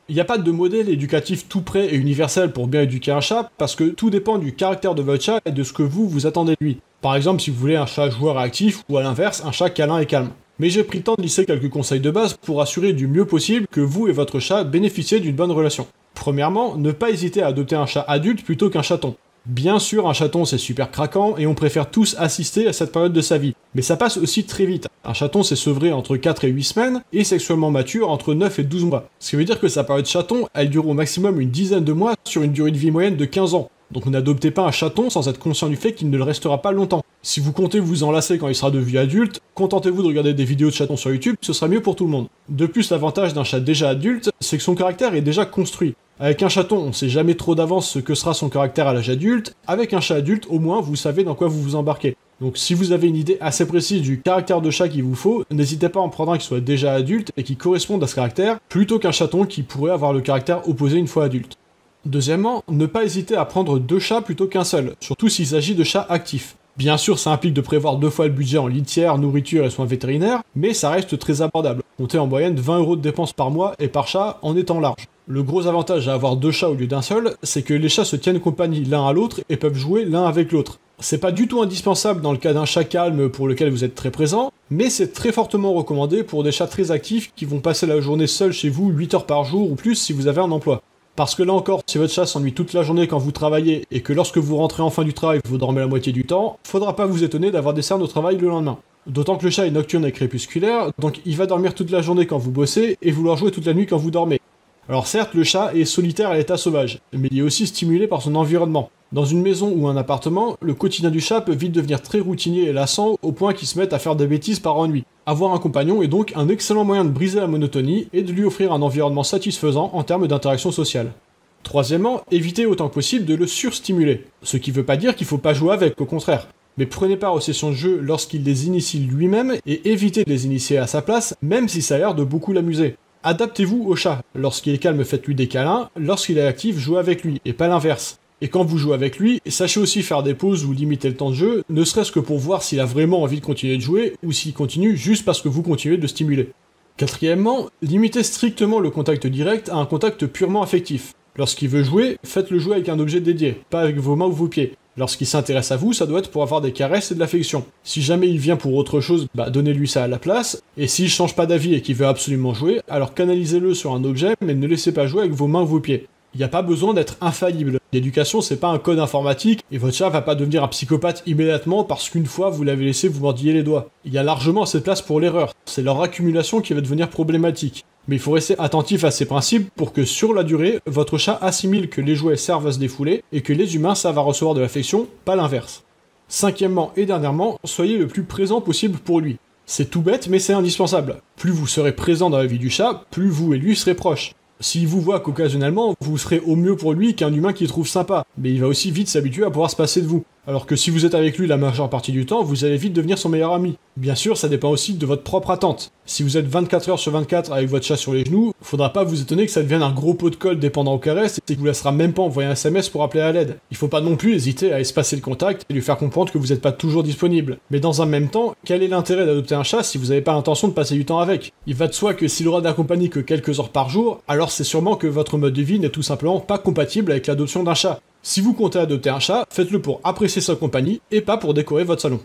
Il n'y a pas de modèle éducatif tout prêt et universel pour bien éduquer un chat, parce que tout dépend du caractère de votre chat et de ce que vous attendez de lui. Par exemple, si vous voulez un chat joueur actif, ou à l'inverse, un chat câlin et calme. Mais j'ai pris le temps de lisser quelques conseils de base pour assurer du mieux possible que vous et votre chat bénéficiez d'une bonne relation. Premièrement, ne pas hésiter à adopter un chat adulte plutôt qu'un chaton. Bien sûr, un chaton c'est super craquant et on préfère tous assister à cette période de sa vie. Mais ça passe aussi très vite. Un chaton c'est sevré entre 4 et 8 semaines et sexuellement mature entre 9 et 12 mois. Ce qui veut dire que sa période chaton, elle dure au maximum une dizaine de mois sur une durée de vie moyenne de 15 ans. Donc n'adoptez pas un chaton sans être conscient du fait qu'il ne le restera pas longtemps. Si vous comptez vous enlacer quand il sera devenu adulte, contentez-vous de regarder des vidéos de chatons sur YouTube, ce sera mieux pour tout le monde. De plus, l'avantage d'un chat déjà adulte, c'est que son caractère est déjà construit. Avec un chaton, on sait jamais trop d'avance ce que sera son caractère à l'âge adulte. Avec un chat adulte, au moins, vous savez dans quoi vous vous embarquez. Donc si vous avez une idée assez précise du caractère de chat qu'il vous faut, n'hésitez pas à en prendre un qui soit déjà adulte et qui corresponde à ce caractère, plutôt qu'un chaton qui pourrait avoir le caractère opposé une fois adulte. Deuxièmement, ne pas hésiter à prendre 2 chats plutôt qu'un seul, surtout s'il s'agit de chats actifs. Bien sûr, ça implique de prévoir 2 fois le budget en litière, nourriture et soins vétérinaires, mais ça reste très abordable. Comptez en moyenne 20 € de dépenses par mois et par chat en étant large. Le gros avantage à avoir 2 chats au lieu d'un seul, c'est que les chats se tiennent compagnie l'un à l'autre et peuvent jouer l'un avec l'autre. C'est pas du tout indispensable dans le cas d'un chat calme pour lequel vous êtes très présent, mais c'est très fortement recommandé pour des chats très actifs qui vont passer la journée seuls chez vous 8 heures par jour ou plus si vous avez un emploi. Parce que là encore, si votre chat s'ennuie toute la journée quand vous travaillez et que lorsque vous rentrez enfin du travail, vous dormez la moitié du temps, faudra pas vous étonner d'avoir des cernes au travail le lendemain. D'autant que le chat est nocturne et crépusculaire, donc il va dormir toute la journée quand vous bossez et vouloir jouer toute la nuit quand vous dormez. Alors certes, le chat est solitaire à l'état sauvage, mais il est aussi stimulé par son environnement. Dans une maison ou un appartement, le quotidien du chat peut vite devenir très routinier et lassant au point qu'il se mette à faire des bêtises par ennui. Avoir un compagnon est donc un excellent moyen de briser la monotonie et de lui offrir un environnement satisfaisant en termes d'interaction sociale. Troisièmement, évitez autant que possible de le surstimuler. Ce qui veut pas dire qu'il faut pas jouer avec, au contraire. Mais prenez part aux sessions de jeu lorsqu'il les initie lui-même et évitez de les initier à sa place, même si ça a l'air de beaucoup l'amuser. Adaptez-vous au chat. Lorsqu'il est calme, faites-lui des câlins. Lorsqu'il est actif, jouez avec lui, et pas l'inverse. Et quand vous jouez avec lui, sachez aussi faire des pauses ou limiter le temps de jeu, ne serait-ce que pour voir s'il a vraiment envie de continuer de jouer, ou s'il continue juste parce que vous continuez de le stimuler. Quatrièmement, limitez strictement le contact direct à un contact purement affectif. Lorsqu'il veut jouer, faites-le jouer avec un objet dédié, pas avec vos mains ou vos pieds. Lorsqu'il s'intéresse à vous, ça doit être pour avoir des caresses et de l'affection. Si jamais il vient pour autre chose, donnez-lui ça à la place, et s'il change pas d'avis et qu'il veut absolument jouer, alors canalisez-le sur un objet, mais ne laissez pas jouer avec vos mains ou vos pieds. Il n'y a pas besoin d'être infaillible. L'éducation, c'est pas un code informatique, et votre chat va pas devenir un psychopathe immédiatement parce qu'une fois vous l'avez laissé vous mordiller les doigts. Il y a largement assez de place pour l'erreur. C'est leur accumulation qui va devenir problématique. Mais il faut rester attentif à ces principes pour que sur la durée, votre chat assimile que les jouets servent à se défouler et que les humains savent à recevoir de l'affection, pas l'inverse. Cinquièmement et dernièrement, soyez le plus présent possible pour lui. C'est tout bête, mais c'est indispensable. Plus vous serez présent dans la vie du chat, plus vous et lui serez proches. S'il vous voit qu'occasionnellement, vous serez au mieux pour lui qu'un humain qu'il trouve sympa, mais il va aussi vite s'habituer à pouvoir se passer de vous. Alors que si vous êtes avec lui la majeure partie du temps, vous allez vite devenir son meilleur ami. Bien sûr, ça dépend aussi de votre propre attente. Si vous êtes 24 heures sur 24 avec votre chat sur les genoux, faudra pas vous étonner que ça devienne un gros pot de colle dépendant aux caresses et qu'il vous laissera même pas envoyer un SMS pour appeler à l'aide. Il faut pas non plus hésiter à espacer le contact et lui faire comprendre que vous n'êtes pas toujours disponible. Mais dans un même temps, quel est l'intérêt d'adopter un chat si vous n'avez pas l'intention de passer du temps avec? Il va de soi que s'il aura d'accompagner que quelques heures par jour, alors c'est sûrement que votre mode de vie n'est tout simplement pas compatible avec l'adoption d'un chat. Si vous comptez adopter un chat, faites-le pour apprécier sa compagnie et pas pour décorer votre salon.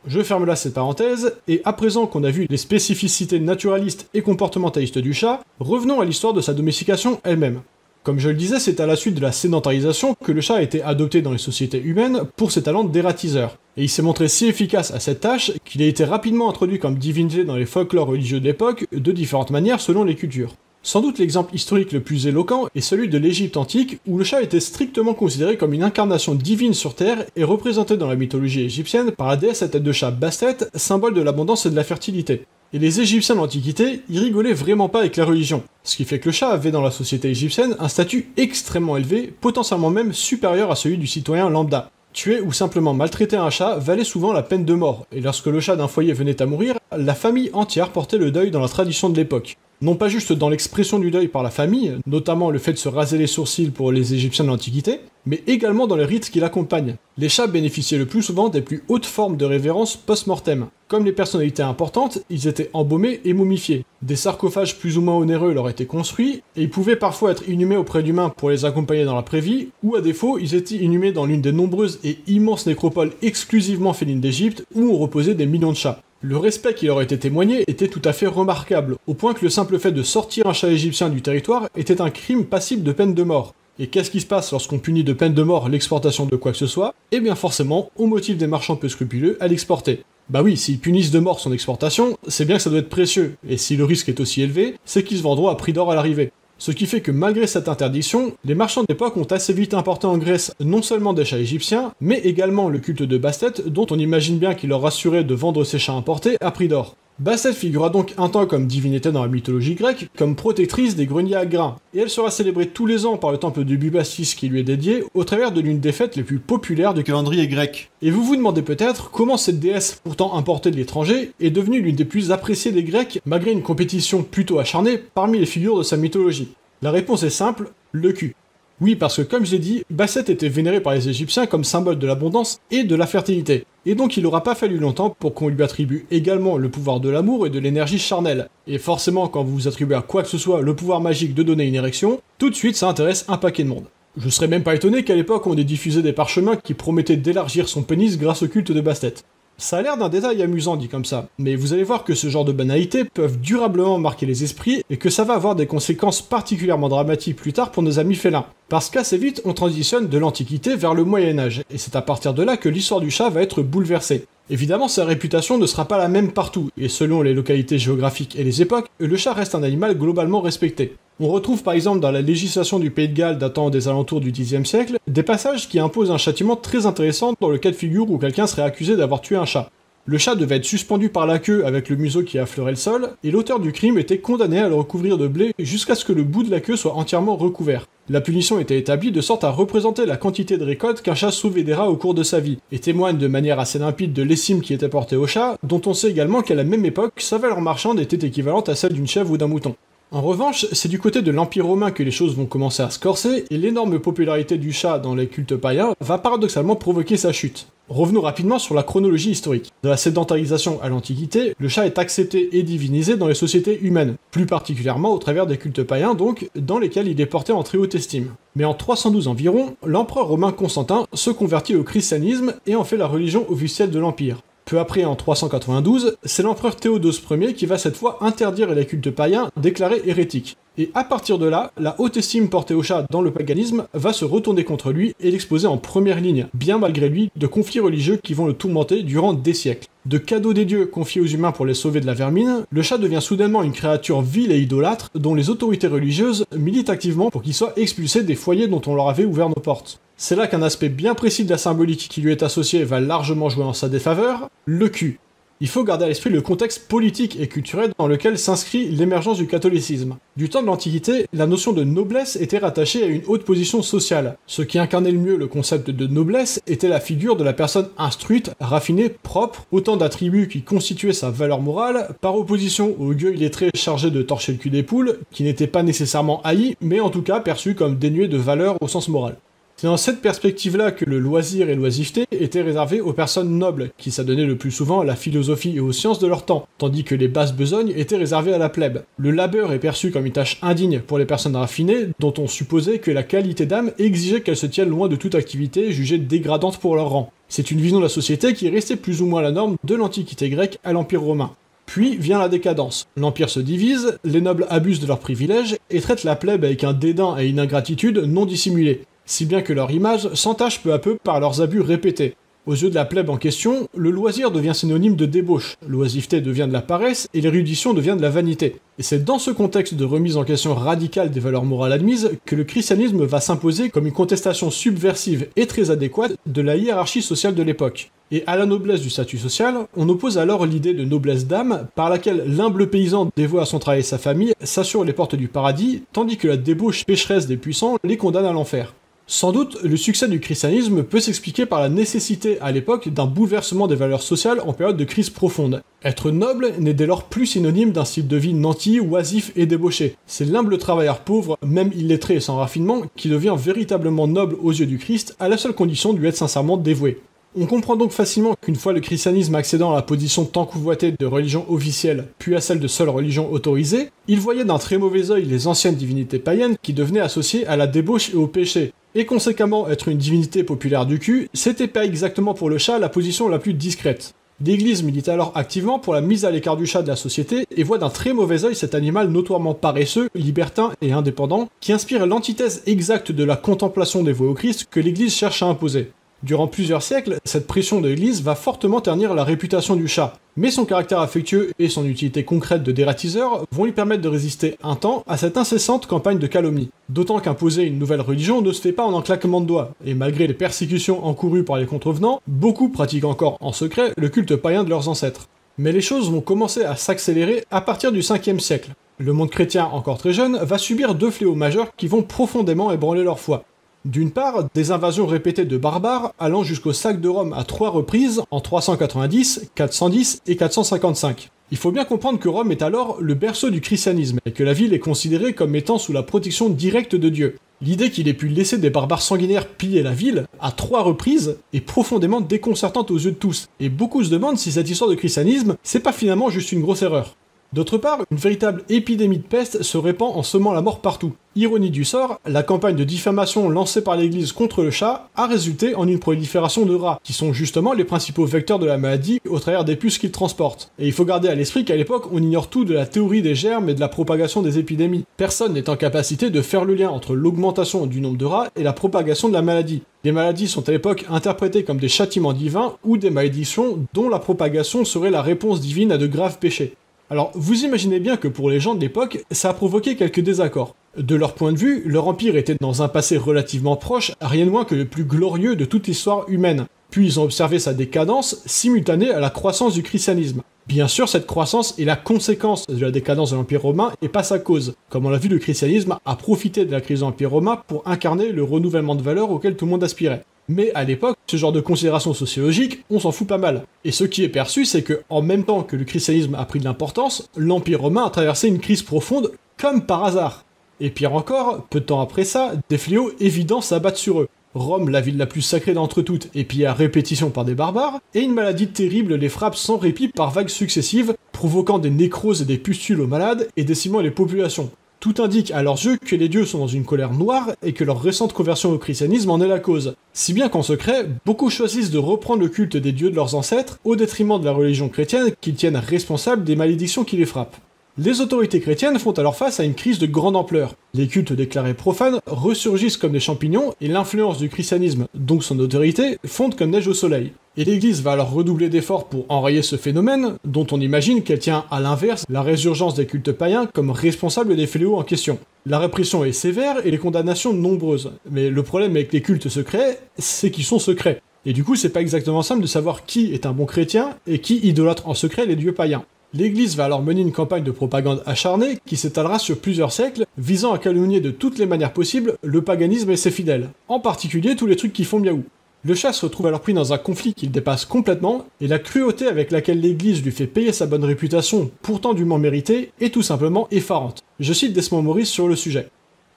Je ferme là cette parenthèse, et à présent qu'on a vu les spécificités naturalistes et comportementalistes du chat, revenons à l'histoire de sa domestication elle-même. Comme je le disais, c'est à la suite de la sédentarisation que le chat a été adopté dans les sociétés humaines pour ses talents d'ératiseur. Et il s'est montré si efficace à cette tâche qu'il a été rapidement introduit comme divinité dans les folklores religieux de l'époque de différentes manières selon les cultures. Sans doute l'exemple historique le plus éloquent est celui de l'Égypte antique, où le chat était strictement considéré comme une incarnation divine sur Terre et représenté dans la mythologie égyptienne par la déesse à tête de chat Bastet, symbole de l'abondance et de la fertilité. Et les Égyptiens de l'Antiquité, ils rigolaient vraiment pas avec la religion, ce qui fait que le chat avait dans la société égyptienne un statut extrêmement élevé, potentiellement même supérieur à celui du citoyen lambda. Tuer ou simplement maltraiter un chat valait souvent la peine de mort, et lorsque le chat d'un foyer venait à mourir, la famille entière portait le deuil dans la tradition de l'époque. Non pas juste dans l'expression du deuil par la famille, notamment le fait de se raser les sourcils pour les Égyptiens de l'Antiquité, mais également dans les rites qui l'accompagnent. Les chats bénéficiaient le plus souvent des plus hautes formes de révérence post-mortem. Comme les personnalités importantes, ils étaient embaumés et momifiés. Des sarcophages plus ou moins onéreux leur étaient construits, et ils pouvaient parfois être inhumés auprès d'humains pour les accompagner dans l'après-vie, ou à défaut, ils étaient inhumés dans l'une des nombreuses et immenses nécropoles exclusivement félines d'Égypte où ont reposé des millions de chats. Le respect qui leur était témoigné était tout à fait remarquable, au point que le simple fait de sortir un chat égyptien du territoire était un crime passible de peine de mort. Et qu'est-ce qui se passe lorsqu'on punit de peine de mort l'exportation de quoi que ce soit? Eh bien forcément, on motive des marchands peu scrupuleux à l'exporter. Bah oui, s'ils punissent de mort son exportation, c'est bien que ça doit être précieux, et si le risque est aussi élevé, c'est qu'ils se vendront à prix d'or à l'arrivée. Ce qui fait que malgré cette interdiction, les marchands d'époque ont assez vite importé en Grèce non seulement des chats égyptiens, mais également le culte de Bastet, dont on imagine bien qu'il leur assurait de vendre ces chats importés à prix d'or. Bastet figura donc un temps comme divinité dans la mythologie grecque, comme protectrice des greniers à grains, et elle sera célébrée tous les ans par le temple de Bubastis qui lui est dédié, au travers de l'une des fêtes les plus populaires du calendrier grec. Et vous vous demandez peut-être comment cette déesse, pourtant importée de l'étranger, est devenue l'une des plus appréciées des Grecs, malgré une compétition plutôt acharnée parmi les figures de sa mythologie. La réponse est simple, le cul. Oui, parce que comme je l'ai dit, Bastet était vénéré par les Égyptiens comme symbole de l'abondance et de la fertilité. Et donc il n'aura pas fallu longtemps pour qu'on lui attribue également le pouvoir de l'amour et de l'énergie charnelle. Et forcément, quand vous vous attribuez à quoi que ce soit le pouvoir magique de donner une érection, tout de suite ça intéresse un paquet de monde. Je serais même pas étonné qu'à l'époque on ait diffusé des parchemins qui promettaient d'élargir son pénis grâce au culte de Bastet. Ça a l'air d'un détail amusant dit comme ça, mais vous allez voir que ce genre de banalités peuvent durablement marquer les esprits et que ça va avoir des conséquences particulièrement dramatiques plus tard pour nos amis félins. Parce qu'assez vite on transitionne de l'Antiquité vers le Moyen-Âge, et c'est à partir de là que l'histoire du chat va être bouleversée. Évidemment, sa réputation ne sera pas la même partout, et selon les localités géographiques et les époques, le chat reste un animal globalement respecté. On retrouve par exemple dans la législation du Pays de Galles datant des alentours du Xe siècle, des passages qui imposent un châtiment très intéressant dans le cas de figure où quelqu'un serait accusé d'avoir tué un chat. Le chat devait être suspendu par la queue avec le museau qui affleurait le sol, et l'auteur du crime était condamné à le recouvrir de blé jusqu'à ce que le bout de la queue soit entièrement recouvert. La punition était établie de sorte à représenter la quantité de récolte qu'un chat sauvait des rats au cours de sa vie, et témoigne de manière assez limpide de l'estime qui était portée au chat, dont on sait également qu'à la même époque, sa valeur marchande était équivalente à celle d'une chèvre ou d'un mouton. En revanche, c'est du côté de l'Empire romain que les choses vont commencer à se corser, et l'énorme popularité du chat dans les cultes païens va paradoxalement provoquer sa chute. Revenons rapidement sur la chronologie historique. De la sédentarisation à l'Antiquité, le chat est accepté et divinisé dans les sociétés humaines, plus particulièrement au travers des cultes païens donc, dans lesquels il est porté en très haute estime. Mais en 312 environ, l'empereur romain Constantin se convertit au christianisme et en fait la religion officielle de l'Empire. Peu après, en 392, c'est l'empereur Théodose Ier qui va cette fois interdire les cultes païens déclarés hérétiques. Et à partir de là, la haute estime portée au chat dans le paganisme va se retourner contre lui et l'exposer en première ligne, bien malgré lui, de conflits religieux qui vont le tourmenter durant des siècles. De cadeaux des dieux confiés aux humains pour les sauver de la vermine, le chat devient soudainement une créature vile et idolâtre dont les autorités religieuses militent activement pour qu'il soit expulsé des foyers dont on leur avait ouvert nos portes. C'est là qu'un aspect bien précis de la symbolique qui lui est associé va largement jouer en sa défaveur, le cul. Il faut garder à l'esprit le contexte politique et culturel dans lequel s'inscrit l'émergence du catholicisme. Du temps de l'Antiquité, la notion de noblesse était rattachée à une haute position sociale. Ce qui incarnait le mieux le concept de noblesse était la figure de la personne instruite, raffinée, propre, autant d'attributs qui constituaient sa valeur morale, par opposition au gueux illettré chargé de torcher le cul des poules, qui n'était pas nécessairement haï, mais en tout cas perçu comme dénué de valeur au sens moral. C'est dans cette perspective-là que le loisir et l'oisiveté étaient réservés aux personnes nobles, qui s'adonnaient le plus souvent à la philosophie et aux sciences de leur temps, tandis que les basses besognes étaient réservées à la plèbe. Le labeur est perçu comme une tâche indigne pour les personnes raffinées, dont on supposait que la qualité d'âme exigeait qu'elles se tiennent loin de toute activité jugée dégradante pour leur rang. C'est une vision de la société qui est restée plus ou moins la norme de l'Antiquité grecque à l'Empire romain. Puis vient la décadence. L'Empire se divise, les nobles abusent de leurs privilèges et traitent la plèbe avec un dédain et une ingratitude non dissimulés, si bien que leur image s'entache peu à peu par leurs abus répétés. Aux yeux de la plèbe en question, le loisir devient synonyme de débauche, l'oisiveté devient de la paresse et l'érudition devient de la vanité. Et c'est dans ce contexte de remise en question radicale des valeurs morales admises que le christianisme va s'imposer comme une contestation subversive et très adéquate de la hiérarchie sociale de l'époque. Et à la noblesse du statut social, on oppose alors l'idée de noblesse d'âme par laquelle l'humble paysan dévoué à son travail et sa famille s'assure les portes du paradis, tandis que la débauche pécheresse des puissants les condamne à l'enfer. Sans doute, le succès du christianisme peut s'expliquer par la nécessité à l'époque d'un bouleversement des valeurs sociales en période de crise profonde. Être noble n'est dès lors plus synonyme d'un style de vie nanti, oisif et débauché. C'est l'humble travailleur pauvre, même illettré et sans raffinement, qui devient véritablement noble aux yeux du Christ à la seule condition de lui être sincèrement dévoué. On comprend donc facilement qu'une fois le christianisme accédant à la position tant convoitée de religion officielle, puis à celle de seule religion autorisée, il voyait d'un très mauvais œil les anciennes divinités païennes qui devenaient associées à la débauche et au péché. Et conséquemment, être une divinité populaire du cul, c'était pas exactement pour le chat la position la plus discrète. L'Église milite alors activement pour la mise à l'écart du chat de la société et voit d'un très mauvais œil cet animal notoirement paresseux, libertin et indépendant, qui inspire l'antithèse exacte de la contemplation dévouée au Christ que l'Église cherche à imposer. Durant plusieurs siècles, cette pression de l'Église va fortement ternir la réputation du chat, mais son caractère affectueux et son utilité concrète de dératiseur vont lui permettre de résister un temps à cette incessante campagne de calomnie. D'autant qu'imposer une nouvelle religion ne se fait pas en un claquement de doigts, et malgré les persécutions encourues par les contrevenants, beaucoup pratiquent encore en secret le culte païen de leurs ancêtres. Mais les choses vont commencer à s'accélérer à partir du 5e siècle. Le monde chrétien, encore très jeune, va subir deux fléaux majeurs qui vont profondément ébranler leur foi. D'une part, des invasions répétées de barbares allant jusqu'au sac de Rome à 3 reprises en 390, 410 et 455. Il faut bien comprendre que Rome est alors le berceau du christianisme et que la ville est considérée comme étant sous la protection directe de Dieu. L'idée qu'il ait pu laisser des barbares sanguinaires piller la ville, à 3 reprises, est profondément déconcertante aux yeux de tous, et beaucoup se demandent si cette histoire de christianisme, c'est pas finalement juste une grosse erreur. D'autre part, une véritable épidémie de peste se répand en semant la mort partout. Ironie du sort, la campagne de diffamation lancée par l'Église contre le chat a résulté en une prolifération de rats, qui sont justement les principaux vecteurs de la maladie au travers des puces qu'ils transportent. Et il faut garder à l'esprit qu'à l'époque, on ignore tout de la théorie des germes et de la propagation des épidémies. Personne n'est en capacité de faire le lien entre l'augmentation du nombre de rats et la propagation de la maladie. Les maladies sont à l'époque interprétées comme des châtiments divins ou des malédictions dont la propagation serait la réponse divine à de graves péchés. Alors, vous imaginez bien que pour les gens de l'époque, ça a provoqué quelques désaccords. De leur point de vue, leur empire était dans un passé relativement proche, rien de moins que le plus glorieux de toute l'histoire humaine. Puis ils ont observé sa décadence, simultanée à la croissance du christianisme. Bien sûr, cette croissance est la conséquence de la décadence de l'Empire romain et pas sa cause. Comme on l'a vu, le christianisme a profité de la crise de l'Empire romain pour incarner le renouvellement de valeurs auquel tout le monde aspirait. Mais à l'époque, ce genre de considération sociologique, on s'en fout pas mal. Et ce qui est perçu, c'est que, en même temps que le christianisme a pris de l'importance, l'Empire romain a traversé une crise profonde, comme par hasard. Et pire encore, peu de temps après ça, des fléaux évidents s'abattent sur eux. Rome, la ville la plus sacrée d'entre toutes, est pillée à répétition par des barbares, et une maladie terrible les frappe sans répit par vagues successives, provoquant des nécroses et des pustules aux malades et décimant les populations. Tout indique à leurs yeux que les dieux sont dans une colère noire et que leur récente conversion au christianisme en est la cause. Si bien qu'en secret, beaucoup choisissent de reprendre le culte des dieux de leurs ancêtres au détriment de la religion chrétienne qu'ils tiennent responsable des malédictions qui les frappent. Les autorités chrétiennes font alors face à une crise de grande ampleur. Les cultes déclarés profanes ressurgissent comme des champignons et l'influence du christianisme, donc son autorité, fonde comme neige au soleil. Et l'Église va alors redoubler d'efforts pour enrayer ce phénomène, dont on imagine qu'elle tient à l'inverse la résurgence des cultes païens comme responsable des fléaux en question. La répression est sévère et les condamnations nombreuses, mais le problème avec les cultes secrets, c'est qu'ils sont secrets. Et du coup, c'est pas exactement simple de savoir qui est un bon chrétien et qui idolâtre en secret les dieux païens. L'Église va alors mener une campagne de propagande acharnée qui s'étalera sur plusieurs siècles, visant à calomnier de toutes les manières possibles le paganisme et ses fidèles, en particulier tous les trucs qui font miaou. Le chat se retrouve alors pris dans un conflit qu'il dépasse complètement, et la cruauté avec laquelle l'Église lui fait payer sa bonne réputation, pourtant dûment méritée, est tout simplement effarante. Je cite Desmond Morris sur le sujet.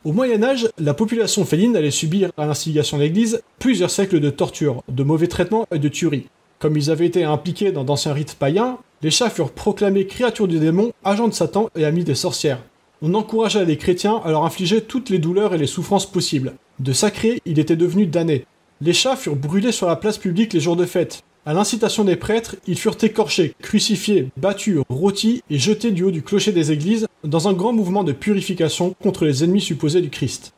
Au Moyen-Âge, la population féline allait subir, à l'instigation de l'Église, plusieurs siècles de torture, de mauvais traitements et de tueries. Comme ils avaient été impliqués dans d'anciens rites païens, les chats furent proclamés créatures du démon, agents de Satan et amis des sorcières. On encourageait les chrétiens à leur infliger toutes les douleurs et les souffrances possibles. De sacrés, il était devenu damné. Les chats furent brûlés sur la place publique les jours de fête. À l'incitation des prêtres, ils furent écorchés, crucifiés, battus, rôtis et jetés du haut du clocher des églises dans un grand mouvement de purification contre les ennemis supposés du Christ.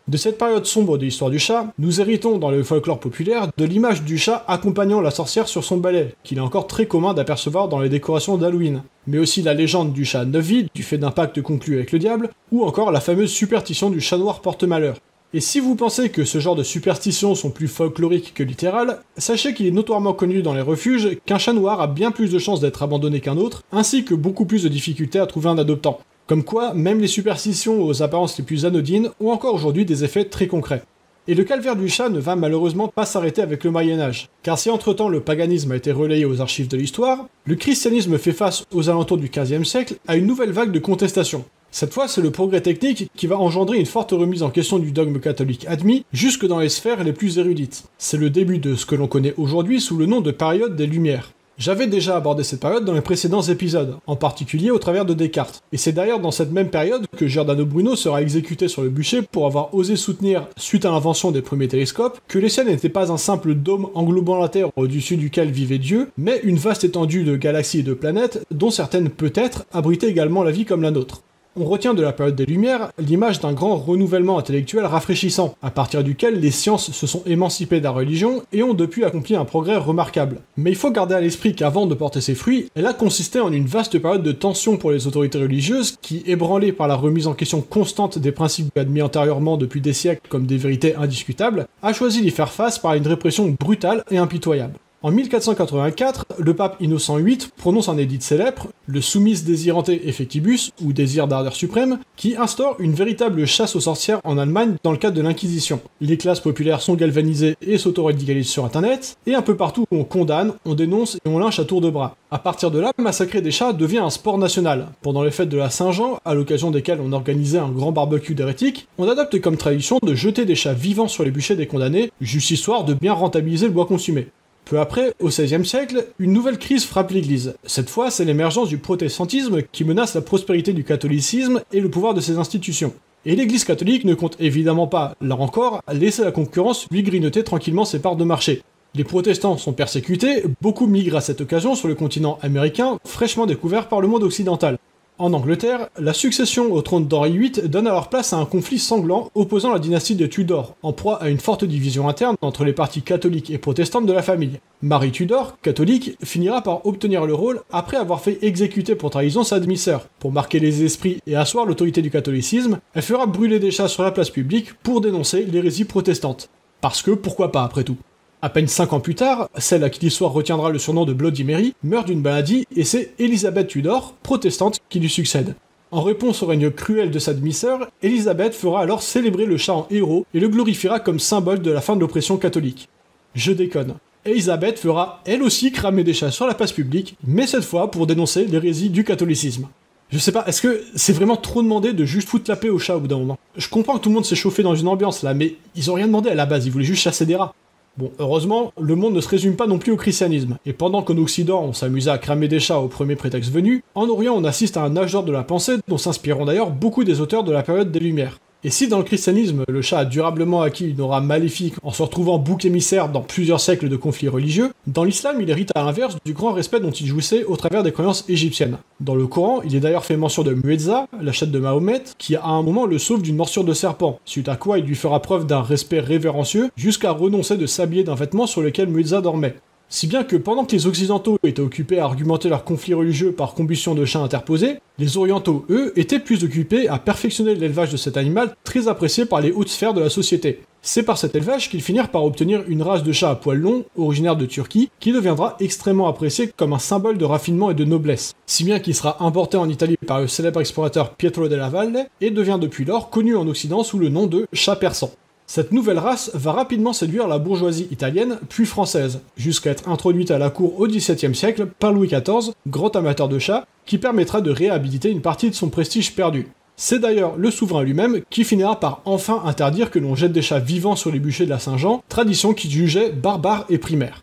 De cette période sombre de l'histoire du chat, nous héritons dans le folklore populaire de l'image du chat accompagnant la sorcière sur son balai, qu'il est encore très commun d'apercevoir dans les décorations d'Halloween, mais aussi la légende du chat neuf-vides du fait d'un pacte conclu avec le diable, ou encore la fameuse superstition du chat noir porte-malheur. Et si vous pensez que ce genre de superstitions sont plus folkloriques que littérales, sachez qu'il est notoirement connu dans les refuges qu'un chat noir a bien plus de chances d'être abandonné qu'un autre, ainsi que beaucoup plus de difficultés à trouver un adoptant. Comme quoi, même les superstitions aux apparences les plus anodines ont encore aujourd'hui des effets très concrets. Et le calvaire du chat ne va malheureusement pas s'arrêter avec le Moyen-Âge, car si entre-temps le paganisme a été relayé aux archives de l'histoire, le christianisme fait face aux alentours du XVe siècle à une nouvelle vague de contestation. Cette fois, c'est le progrès technique qui va engendrer une forte remise en question du dogme catholique admis, jusque dans les sphères les plus érudites. C'est le début de ce que l'on connaît aujourd'hui sous le nom de période des Lumières. J'avais déjà abordé cette période dans les précédents épisodes, en particulier au travers de Descartes. Et c'est d'ailleurs dans cette même période que Giordano Bruno sera exécuté sur le bûcher pour avoir osé soutenir, suite à l'invention des premiers télescopes, que les ciels n'étaient pas un simple dôme englobant la Terre au-dessus duquel vivait Dieu, mais une vaste étendue de galaxies et de planètes, dont certaines peut-être abritaient également la vie comme la nôtre. On retient de la période des Lumières l'image d'un grand renouvellement intellectuel rafraîchissant, à partir duquel les sciences se sont émancipées de la religion et ont depuis accompli un progrès remarquable. Mais il faut garder à l'esprit qu'avant de porter ses fruits, elle a consisté en une vaste période de tension pour les autorités religieuses qui, ébranlées par la remise en question constante des principes admis antérieurement depuis des siècles comme des vérités indiscutables, a choisi d'y faire face par une répression brutale et impitoyable. En 1484, le pape Innocent VIII prononce un édit célèbre, le Summis Desirante Effectibus, ou désir d'ardeur suprême, qui instaure une véritable chasse aux sorcières en Allemagne dans le cadre de l'Inquisition. Les classes populaires sont galvanisées et s'auto-radicalisent sur internet, et un peu partout on condamne, on dénonce et on lynche à tour de bras. À partir de là, massacrer des chats devient un sport national. Pendant les fêtes de la Saint-Jean, à l'occasion desquelles on organisait un grand barbecue d'hérétiques, on adopte comme tradition de jeter des chats vivants sur les bûchers des condamnés, juste histoire de bien rentabiliser le bois consumé. Peu après, au XVIe siècle, une nouvelle crise frappe l'Église. Cette fois, c'est l'émergence du protestantisme qui menace la prospérité du catholicisme et le pouvoir de ses institutions. Et l'Église catholique ne compte évidemment pas, là encore, laisser la concurrence lui grignoter tranquillement ses parts de marché. Les protestants sont persécutés, beaucoup migrent à cette occasion sur le continent américain, fraîchement découvert par le monde occidental. En Angleterre, la succession au trône d'Henri VIII donne alors place à un conflit sanglant opposant la dynastie de Tudor, en proie à une forte division interne entre les parties catholiques et protestantes de la famille. Marie Tudor, catholique, finira par obtenir le rôle après avoir fait exécuter pour trahison sa demi-sœur. Pour marquer les esprits et asseoir l'autorité du catholicisme, elle fera brûler des chats sur la place publique pour dénoncer l'hérésie protestante. Parce que pourquoi pas après tout. À peine 5 ans plus tard, celle à qui l'histoire retiendra le surnom de Bloody Mary meurt d'une maladie et c'est Elizabeth Tudor, protestante, qui lui succède. En réponse au règne cruel de sa demi-sœur, Elizabeth fera alors célébrer le chat en héros et le glorifiera comme symbole de la fin de l'oppression catholique. Je déconne. Elizabeth fera elle aussi cramer des chats sur la place publique, mais cette fois pour dénoncer l'hérésie du catholicisme. Je sais pas, est-ce que c'est vraiment trop demandé de juste foutre la paix aux chats au bout d'un moment? Je comprends que tout le monde s'est chauffé dans une ambiance là, mais ils ont rien demandé à la base, ils voulaient juste chasser des rats. Bon, heureusement, le monde ne se résume pas non plus au christianisme, et pendant qu'en Occident on s'amusait à cramer des chats au premier prétexte venu, en Orient on assiste à un âge d'or de la pensée dont s'inspireront d'ailleurs beaucoup des auteurs de la période des Lumières. Et si dans le christianisme, le chat a durablement acquis une aura maléfique en se retrouvant bouc émissaire dans plusieurs siècles de conflits religieux, dans l'islam il hérite à l'inverse du grand respect dont il jouissait au travers des croyances égyptiennes. Dans le Coran, il est d'ailleurs fait mention de Muezza, la chatte de Mahomet, qui à un moment le sauve d'une morsure de serpent, suite à quoi il lui fera preuve d'un respect révérencieux jusqu'à renoncer de s'habiller d'un vêtement sur lequel Muezza dormait. Si bien que pendant que les Occidentaux étaient occupés à argumenter leur conflit religieux par combustion de chats interposés, les Orientaux, eux, étaient plus occupés à perfectionner l'élevage de cet animal très apprécié par les hautes sphères de la société. C'est par cet élevage qu'ils finirent par obtenir une race de chat à poils longs, originaire de Turquie, qui deviendra extrêmement appréciée comme un symbole de raffinement et de noblesse, si bien qu'il sera importé en Italie par le célèbre explorateur Pietro della Valle et devient depuis lors connu en Occident sous le nom de chat persan. Cette nouvelle race va rapidement séduire la bourgeoisie italienne, puis française, jusqu'à être introduite à la cour au XVIIe siècle par Louis XIV, grand amateur de chats, qui permettra de réhabiliter une partie de son prestige perdu. C'est d'ailleurs le souverain lui-même qui finira par enfin interdire que l'on jette des chats vivants sur les bûchers de la Saint-Jean, tradition qu'il jugeait barbare et primaire.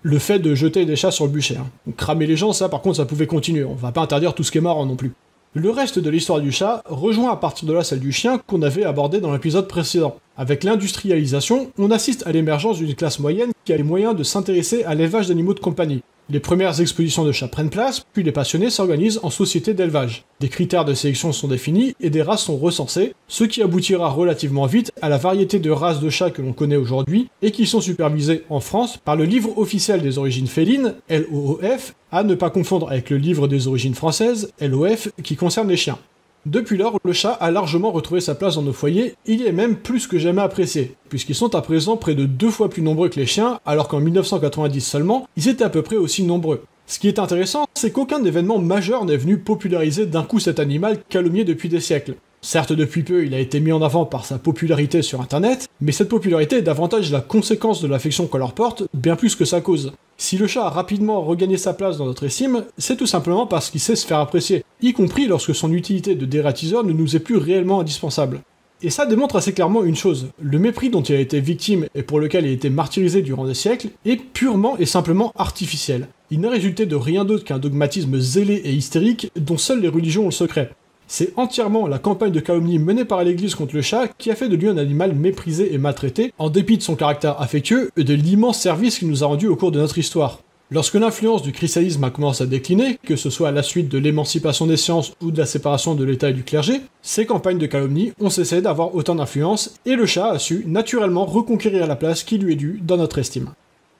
Le fait de jeter des chats sur le bûcher. Cramer les gens, ça par contre ça pouvait continuer, on va pas interdire tout ce qui est mort non plus. Le reste de l'histoire du chat rejoint à partir de là celle du chien qu'on avait abordé dans l'épisode précédent. Avec l'industrialisation, on assiste à l'émergence d'une classe moyenne qui a les moyens de s'intéresser à l'élevage d'animaux de compagnie. Les premières expositions de chats prennent place, puis les passionnés s'organisent en sociétés d'élevage. Des critères de sélection sont définis et des races sont recensées, ce qui aboutira relativement vite à la variété de races de chats que l'on connaît aujourd'hui et qui sont supervisées en France par le livre officiel des origines félines, LOOF, à ne pas confondre avec le livre des origines françaises, LOF, qui concerne les chiens. Depuis lors, le chat a largement retrouvé sa place dans nos foyers, il y est même plus que jamais apprécié, puisqu'ils sont à présent près de 2 fois plus nombreux que les chiens, alors qu'en 1990 seulement, ils étaient à peu près aussi nombreux. Ce qui est intéressant, c'est qu'aucun événement majeur n'est venu populariser d'un coup cet animal calomnié depuis des siècles. Certes, depuis peu, il a été mis en avant par sa popularité sur internet, mais cette popularité est davantage la conséquence de l'affection qu'on leur porte, bien plus que sa cause. Si le chat a rapidement regagné sa place dans notre estime, c'est tout simplement parce qu'il sait se faire apprécier, y compris lorsque son utilité de dératiseur ne nous est plus réellement indispensable. Et ça démontre assez clairement une chose, le mépris dont il a été victime et pour lequel il a été martyrisé durant des siècles est purement et simplement artificiel. Il n'a résulté de rien d'autre qu'un dogmatisme zélé et hystérique dont seules les religions ont le secret. C'est entièrement la campagne de calomnie menée par l'Église contre le chat qui a fait de lui un animal méprisé et maltraité, en dépit de son caractère affectueux et de l'immense service qu'il nous a rendu au cours de notre histoire. Lorsque l'influence du christianisme a commencé à décliner, que ce soit à la suite de l'émancipation des sciences ou de la séparation de l'État et du clergé, ces campagnes de calomnie ont cessé d'avoir autant d'influence et le chat a su naturellement reconquérir la place qui lui est due dans notre estime.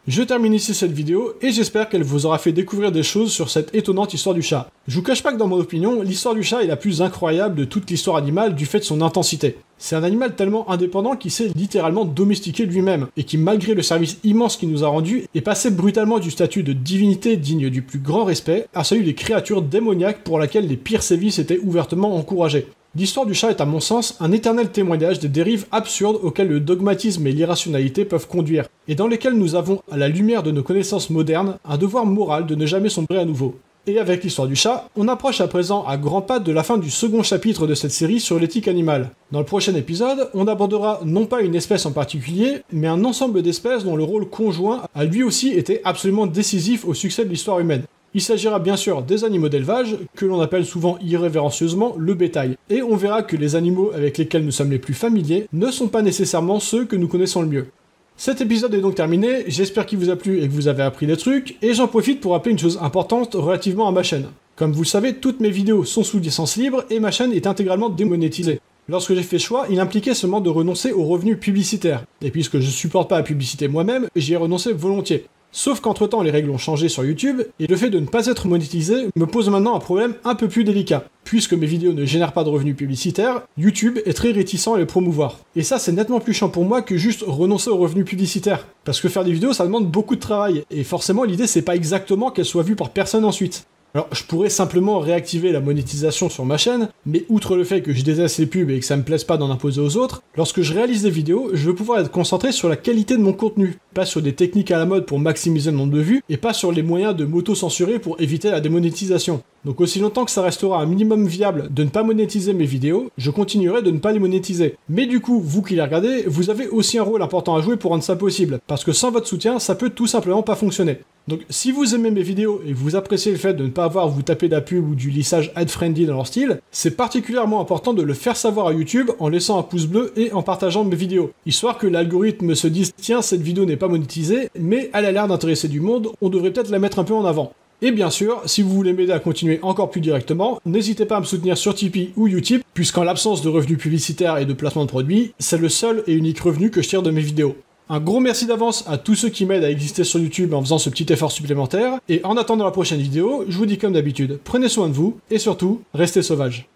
Je termine ici cette vidéo et j'espère qu'elle vous aura fait découvrir des choses sur cette étonnante histoire du chat. Je vous cache pas que dans mon opinion, l'histoire du chat est la plus incroyable de toute l'histoire animale du fait de son intensité. C'est un animal tellement indépendant qui s'est littéralement domestiqué lui-même, et qui malgré le service immense qu'il nous a rendu, est passé brutalement du statut de divinité digne du plus grand respect à celui des créatures démoniaques pour laquelle les pires sévices étaient ouvertement encouragés. L'histoire du chat est à mon sens un éternel témoignage des dérives absurdes auxquelles le dogmatisme et l'irrationalité peuvent conduire, et dans lesquelles nous avons, à la lumière de nos connaissances modernes, un devoir moral de ne jamais sombrer à nouveau. Et avec l'histoire du chat, on approche à présent à grands pas de la fin du second chapitre de cette série sur l'éthique animale. Dans le prochain épisode, on abordera non pas une espèce en particulier, mais un ensemble d'espèces dont le rôle conjoint a lui aussi été absolument décisif au succès de l'histoire humaine. Il s'agira bien sûr des animaux d'élevage, que l'on appelle souvent irrévérencieusement le bétail, et on verra que les animaux avec lesquels nous sommes les plus familiers ne sont pas nécessairement ceux que nous connaissons le mieux. Cet épisode est donc terminé, j'espère qu'il vous a plu et que vous avez appris des trucs, et j'en profite pour rappeler une chose importante relativement à ma chaîne. Comme vous le savez, toutes mes vidéos sont sous licence libre et ma chaîne est intégralement démonétisée. Lorsque j'ai fait ce choix, il impliquait seulement de renoncer aux revenus publicitaires, et puisque je supporte pas la publicité moi-même, j'y ai renoncé volontiers. Sauf qu'entre temps les règles ont changé sur YouTube, et le fait de ne pas être monétisé me pose maintenant un problème un peu plus délicat. Puisque mes vidéos ne génèrent pas de revenus publicitaires, YouTube est très réticent à les promouvoir. Et ça c'est nettement plus chiant pour moi que juste renoncer aux revenus publicitaires. Parce que faire des vidéos ça demande beaucoup de travail, et forcément l'idée c'est pas exactement qu'elles soient vues par personne ensuite. Alors, je pourrais simplement réactiver la monétisation sur ma chaîne, mais outre le fait que je déteste les pubs et que ça me plaise pas d'en imposer aux autres, lorsque je réalise des vidéos, je veux pouvoir être concentré sur la qualité de mon contenu, pas sur des techniques à la mode pour maximiser le nombre de vues, et pas sur les moyens de m'auto-censurer pour éviter la démonétisation. Donc aussi longtemps que ça restera un minimum viable de ne pas monétiser mes vidéos, je continuerai de ne pas les monétiser. Mais du coup, vous qui les regardez, vous avez aussi un rôle important à jouer pour rendre ça possible, parce que sans votre soutien, ça peut tout simplement pas fonctionner. Donc si vous aimez mes vidéos et vous appréciez le fait de ne pas avoir à vous taper de la pub ou du lissage ad-friendly dans leur style, c'est particulièrement important de le faire savoir à YouTube en laissant un pouce bleu et en partageant mes vidéos, histoire que l'algorithme se dise « Tiens, cette vidéo n'est pas monétisée, mais elle a l'air d'intéresser du monde, on devrait peut-être la mettre un peu en avant ». Et bien sûr, si vous voulez m'aider à continuer encore plus directement, n'hésitez pas à me soutenir sur Tipeee ou Utip, puisqu'en l'absence de revenus publicitaires et de placement de produits, c'est le seul et unique revenu que je tire de mes vidéos. Un gros merci d'avance à tous ceux qui m'aident à exister sur YouTube en faisant ce petit effort supplémentaire, et en attendant la prochaine vidéo, je vous dis comme d'habitude, prenez soin de vous, et surtout, restez sauvages.